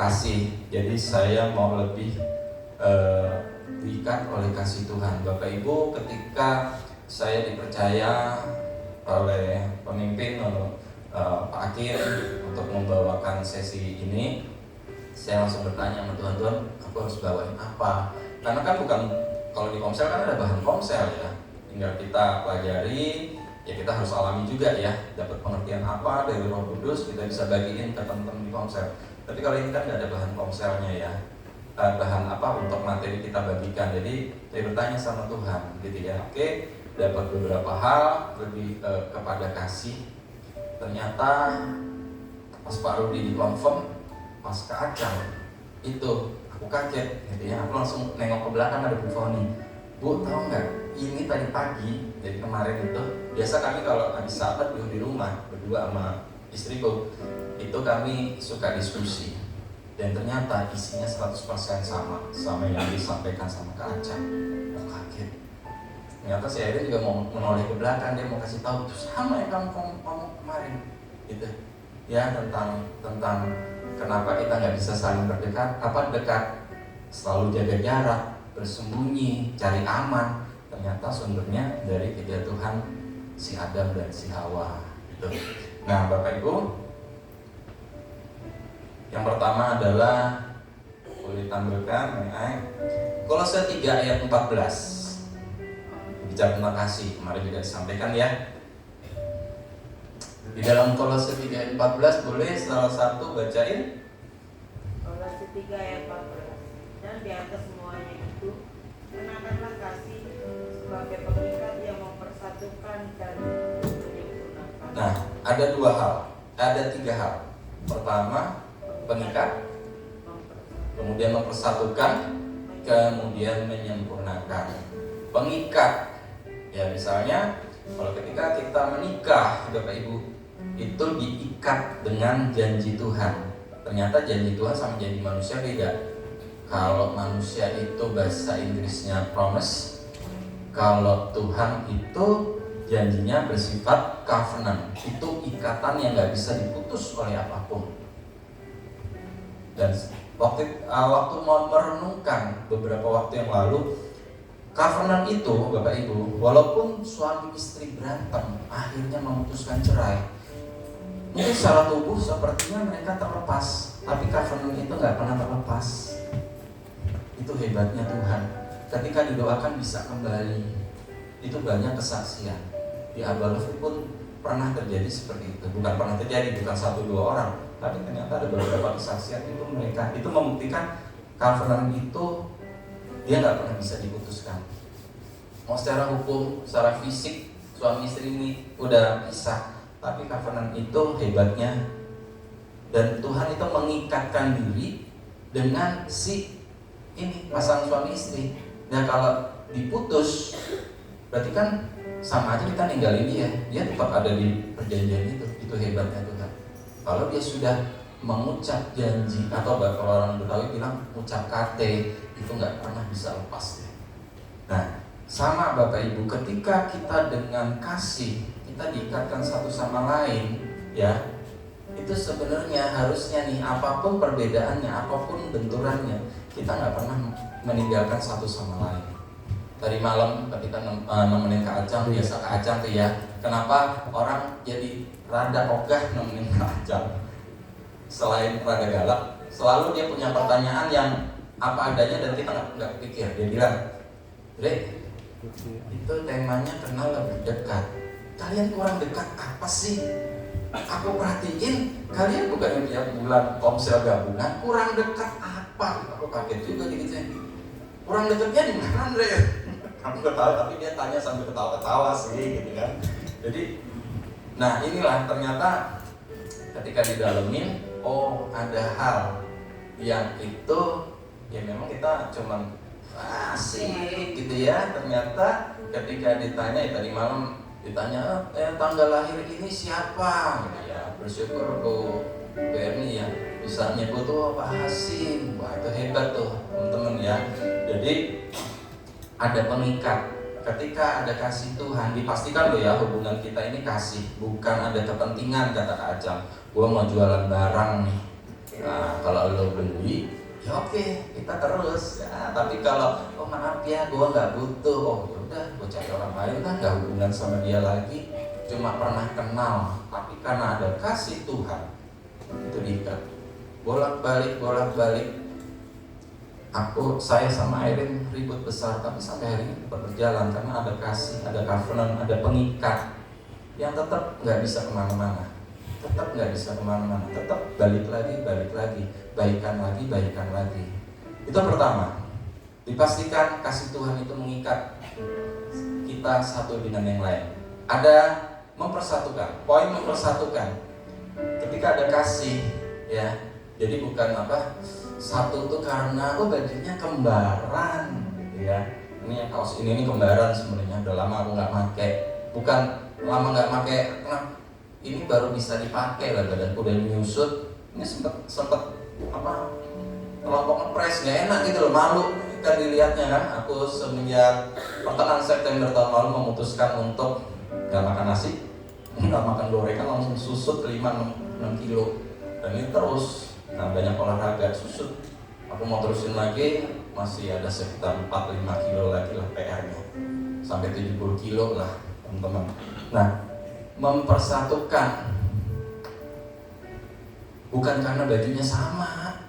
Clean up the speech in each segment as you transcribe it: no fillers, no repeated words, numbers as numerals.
kasih. Jadi saya mau lebih diikat oleh kasih Tuhan. Bapak Ibu, ketika saya dipercaya oleh pemimpin Pak Akir untuk membawakan sesi ini, saya langsung bertanya sama Tuhan, Tuhan, aku harus bawain apa? Karena kan bukan, kalau di komsel kan ada bahan komsel ya, tinggal kita pelajari, ya kita harus alami juga ya, dapat pengertian apa dari Roh Kudus, kita bisa bagiin ke teman-teman di komsel. Tapi kalau ini kan nggak ada bahan komselnya ya, bahan apa untuk materi kita bagikan. Jadi saya bertanya sama Tuhan gitu ya, oke, dapat beberapa hal lebih kepada kasih. Ternyata pas Pak Rudi dikonfirm, pas ke Acang itu aku kaget gitu ya, aku langsung nengok ke belakang, ada Bu Foni. Bu, tahu nggak, ini tadi pagi, jadi kemarin itu biasa kami kalau habis sabat di rumah berdua sama istriku, itu kami suka diskusi, dan ternyata isinya 100% sama yang disampaikan sama Kak Acang. Aku kaget. Ternyata si Aiden juga mau menoleh ke belakang, dia mau kasih tahu itu sama yang kamu ngomong kemarin gitu ya, tentang kenapa kita nggak bisa saling dekat, selalu jaga jarak, bersembunyi, cari aman. Ternyata sumbernya dari kejatuhan si Adam dan si Hawa gitu. Nah Bapak Ibu, yang pertama adalah, boleh tampilkan Kolose 3 ayat 14, bicara tentang kasih, kemarin juga disampaikan ya. Di dalam Kolose 3 ayat 14, boleh salah satu bacain? Kolose 3 ayat 14. Dan di atas semuanya itu, kenakanlah kasih sebagai pengikat yang mempersatukan dan menyempurnakan. Nah, ada tiga hal. Pertama, pengikat, kemudian mempersatukan, kemudian menyempurnakan. Pengikat, ya misalnya kalau ketika kita menikah, Bapak Ibu, itu diikat dengan janji Tuhan. Ternyata janji Tuhan sama janji manusia beda. Kalau manusia itu bahasa Inggrisnya promise, kalau Tuhan itu janjinya bersifat covenant. Itu ikatan yang gak bisa diputus oleh apapun. Dan waktu mau merenungkan beberapa waktu yang lalu, covenant itu Bapak Ibu, walaupun suami istri berantem, akhirnya memutuskan cerai, mungkin secara tubuh sepertinya mereka terlepas, tapi covenant itu gak pernah terlepas. Itu hebatnya Tuhan. Ketika didoakan bisa kembali. Itu banyak kesaksian. Di Abalov pun pernah terjadi seperti itu. Bukan pernah terjadi, bukan 1-2 orang, tapi ternyata ada beberapa kesaksian itu mereka. Itu membuktikan covenant itu dia gak pernah bisa diputuskan. Mau secara hukum, secara fisik suami istri ini udah pisah, tapi covenant itu hebatnya. Dan Tuhan itu mengikatkan diri dengan si ini pasangan suami istri. Nah kalau diputus, berarti kan sama aja kita ninggalin dia tetap ada di perjanjian itu. Itu hebatnya Tuhan. Kalau dia sudah mengucap janji, atau kalau orang Betawi bilang ucap kate, itu nggak pernah bisa lepas. Nah sama Bapak Ibu, ketika kita dengan kasih kita diikatkan satu sama lain ya, itu sebenarnya harusnya nih, apapun perbedaannya, apapun benturannya, kita nggak pernah meninggalkan satu sama lain. Tadi malam ketika nemenin Kak Acang, biasa Kak Acang tuh ya, kenapa orang jadi rada ogah nemenin Kak Acang? Selain rada galak, selalu dia punya pertanyaan yang apa adanya dan kita nggak pikir. Dia bilang, Dre, itu temanya kenal lebih dekat. Kalian kurang dekat apa sih? Aku perhatiin kalian bukan tiap bulan komsel gabungan, kurang dekat apa? Aku kaget juga gitu ya. Kurang dekatnya di mana, Andre? Aku ketawa, tapi dia tanya sambil ketawa-ketawa sih gitu kan. Jadi, nah inilah ternyata ketika didalemin, oh ada hal yang itu ya memang kita cuman asik gitu ya. Ternyata ketika ditanya, ya tadi malam ditanya tanggal lahir ini siapa gitu ya, bersyukur tuh Berni ya bisa nyebut tuh Pak Hasim. Wah itu hebat tuh teman-teman ya. Jadi ada pengikat. Ketika ada kasih Tuhan, dipastikan loh ya, hubungan kita ini kasih, bukan ada kepentingan. Kata Kak Acang, gue mau jualan barang nih, Nah, kalau lo beli, ya oke, kita terus. Ya, tapi kalau oh maaf ya, gue nggak butuh, oh udah, gue cari orang lain kan, nggak hubungan sama dia lagi, cuma pernah kenal, tapi karena ada kasih Tuhan, itu diikat. Bolak-balik. Saya sama Airin ribut besar, tapi sampai hari ini tetap berjalan karena ada kasih, ada covenant, ada pengikat yang tetap nggak bisa kemana-mana. Tetap balik lagi, baikan lagi. Itu pertama, dipastikan kasih Tuhan itu mengikat kita satu dengan yang lain. Ada mempersatukan, poin mempersatukan. Ketika ada kasih, ya, jadi bukan satu tuh karena bajunya kembaran, gitu ya. Ini yang kaos ini kembaran sebenarnya, udah lama aku nggak pakai. Bukan lama nggak pakai, ini baru bisa dipakai lah, badanku udah menyusut. Ini sempet kelompok ngepres nggak enak gitu loh, malu kan dilihatnya kan. Aku semenjak pertengahan September tahun lalu memutuskan untuk nggak makan nasi, nggak makan gorengan, langsung susut 5-6 kilo. Dan ini terus, banyak olahraga susut. Aku mau terusin lagi, masih ada sekitar 4-5 kilo lagi lah PR-nya, sampai 70 kilo lah teman-teman. Nah, mempersatukan bukan karena bajunya sama.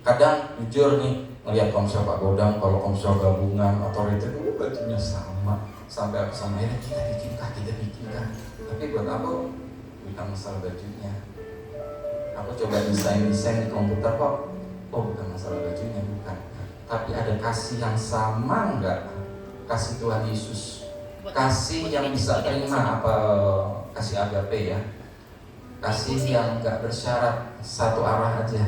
Kadang jujur nih, ngeliat komsel Pak Godang, kalau komsel gabungan atau retail bajunya sama, sampai aku sama dia, kita bikinkan. Tapi buat aku bukan masalah bajunya. Aku coba desain di komputer kok, bukan masalah bajunya, bukan. Tapi ada kasih yang sama enggak? Kasih Tuhan Yesus, kasih yang bisa terima, kasih agape ya, kasih yang enggak bersyarat, satu arah aja.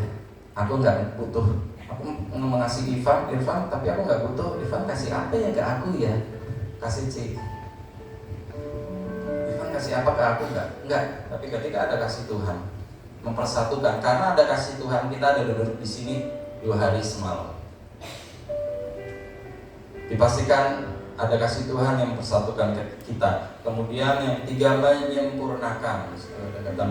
Aku enggak butuh, aku mengasihi Irfan, tapi aku enggak butuh Irfan kasih apa ya ke aku ya, kasih C. Irfan kasih apa ke aku enggak. Tapi ketika ada kasih Tuhan, mempersatukan. Karena ada kasih Tuhan, kita ada duduk di sini 2 hari semalam. Dipastikan ada kasih Tuhan yang mempersatukan kita. Kemudian yang ketiga, menyempurnakan. Kata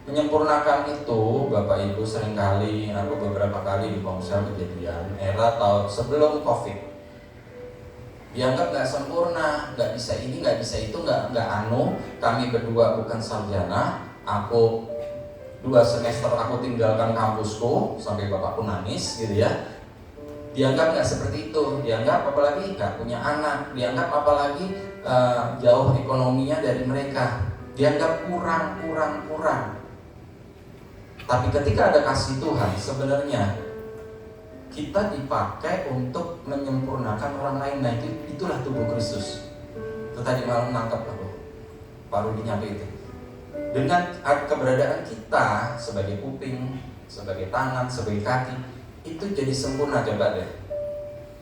menyempurnakan itu, Bapak Ibu, seringkali aku beberapa kali di Komsel kejadian era tahun sebelum Covid. Dianggap nggak sempurna, nggak bisa ini, nggak bisa itu, nggak Kami berdua bukan sarjana. Aku 2 semester aku tinggalkan kampusku sampai bapakku nangis gitu ya. Dianggap nggak seperti itu, dianggap apalagi nggak punya anak, dianggap apalagi jauh ekonominya dari mereka, dianggap kurang. Tapi ketika ada kasih Tuhan, sebenarnya kita dipakai untuk menyempurnakan orang lain. Nah itulah tubuh Kristus. Itu tadi malam nangkep aku, baru dinyampe itu. Dengan keberadaan kita sebagai kuping, sebagai tangan, sebagai kaki, itu jadi sempurna. Coba deh,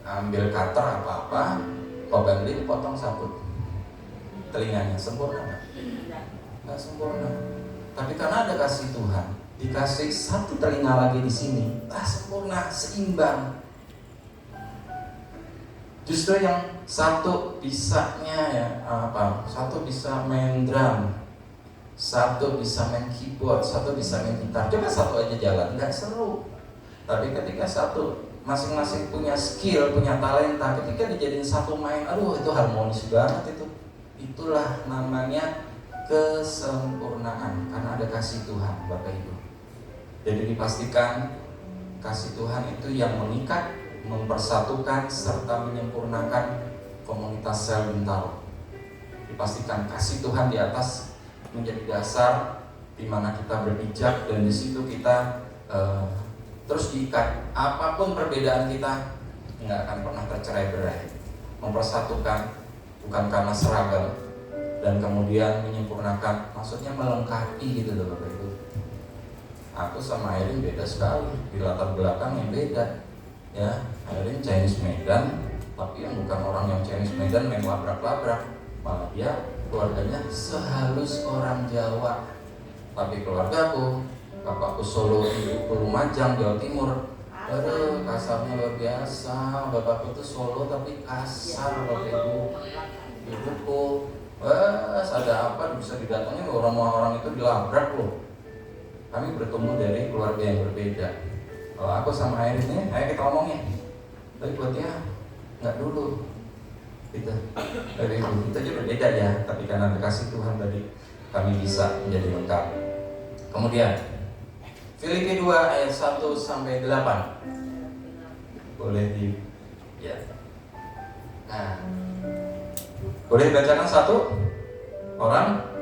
ambil cutter apa-apa, kau gandeng, potong sabut telinganya, sempurna nggak? Nggak sempurna. Tapi karena ada kasih Tuhan, dikasih satu telinga lagi di sini, sempurna, seimbang. Justru yang satu bisanya satu bisa main drum, satu bisa main keyboard, satu bisa main gitar. Coba satu aja jalan, nggak seru. Tapi ketika satu masing-masing punya skill, punya talenta, ketika dijadiin satu main, itu harmonis banget itu. Itulah namanya kesempurnaan, karena ada kasih Tuhan, Bapak Ibu. Jadi dipastikan kasih Tuhan itu yang mengikat, mempersatukan, serta menyempurnakan komunitas sel Bintaro. Dipastikan kasih Tuhan di atas menjadi dasar di mana kita berpijak, dan di situ kita terus diikat. Apapun perbedaan kita nggak akan pernah tercerai-berai. Mempersatukan bukan karena seragam, dan kemudian menyempurnakan, maksudnya melengkapi gitu loh Bapak Ibu. Aku sama Airin beda sekali, di latar belakang yang beda. Ya, Airin Chinese Medan, tapi yang bukan orang yang Chinese Medan main labrak-labrak. Malah dia keluarganya sehalus orang Jawa. Tapi keluargaku, bapakku Solo, ibuku Lumajang, Jawa Timur. Kasarnya luar biasa. Bapakku tuh Solo tapi kasar, Bapak Ibu. Ibuku, ada apa bisa didatengin orang-orang itu dilabrak loh. kami bertumbuh dari keluarga yang berbeda. Kalau aku sama Air ini, ayo kita omongin. Tapi buat dia, nggak dulu. Gitu. Dari ibu kita juga beda ya, tapi karena kasih Tuhan tadi kami bisa menjadi lengkap. Kemudian Filipi 2 ayat 1 sampai 8. Boleh di ya. Nah, boleh dibacakan satu orang?